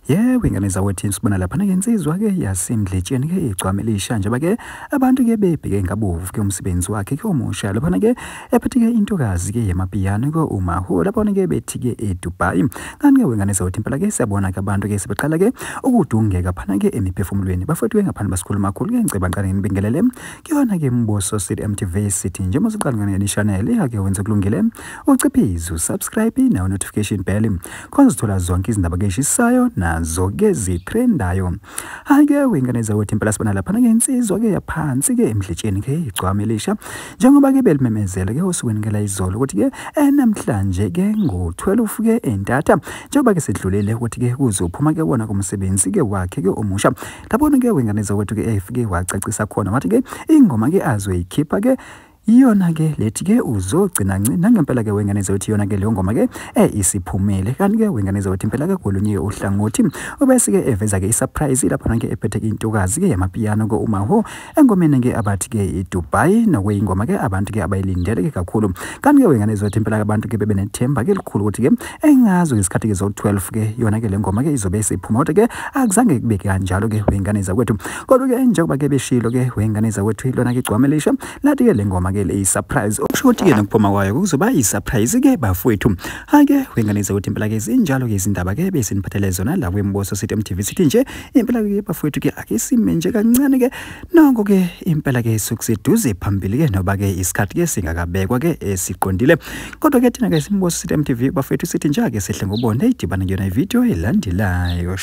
Yebo ingane zawethu sibona lapha ke insizwa ke yasimdletsheni ke igcwame elisha nje ke abantu ke bebheke ngabovu ke umsebenzi wakhe ke omusha lapha ke ephethe ke intokazi ke yamapiyano ke uMahu lapha ke bethi ke eDubai kanti ke ingane zawethu impela ke siyabona ke abantu ke sebeqala ke ukudungeka phana ke emiphefumulweni bafethu ke ngaphandle basikhuluma kakhulu ke ngiceba ngqale ngibingelele kuyona ke Mbuso City MTV City nje masiqala ngane ni channel yake wenza kulungile uciphize subscribe na notification bell khona sithola zonke izindaba ke eshisayo nazo ke zitrendayo hake wengane zawethu impela sibona lapha ke insizwa ke yaphansi ke emdletsheni ke igcwame elisha njengoba ke belimemezela ke osukwini ke la izolo ukuthi ke namhlanje ke ngo-12 ke entatha njengoba ke sedlulele ukuthi ke kuzophuma ke wona kumsebenzi ke wakhe ke omusha labona ke wengane zawethu ke efike wacacisa khona wathi ke ingoma ke azoyikhipha ke iyona ke lethi ke uzogcina ncini nangempela ke wengane zawethu iyona ke leyo ngoma ke isiphumele kanti ke wengane zawethu impela ke kolunye uhlangothi ubese ke eveza ke isurprise lapha ke ephethe ke intokazi ke yamapiyano ke uMahu engomeni ke abathi ke eDubai nokweyingoma ke abantu ke abayilindele ke kakhulu kanti ke wengane zawethu impela abantu ke bebenethemba ke likhulu ukuthi ke engazo isikhathi ke zo12 ke yona ke le ngoma ke izobe isiphuma kodwa ke akuzange kube kanjalo ke wengane zawethu kodwa ke njengoba ke beshilo ke wengane zawethu lona ke igcwame elisha lathi ke le ngoma le surprise okusho ke nokuphuma kwayo kuzoba isurprise ke bafowethu hake wengane zawethu impela ke zinjalo ke izindaba ke besiniphathele zona la kweMbuso City MTV City nje impela ke bafowethu ke ake sime nje kancane ke nonke ke impela ke sokuseduze phambili ke noba ke isikhathi ke singakabekwa ke esiqondile kodwa ke thina ke siMbuso City MTV bafowethu sithi nje ake sehle ngobona idibana ngiyona ivideo elandelayo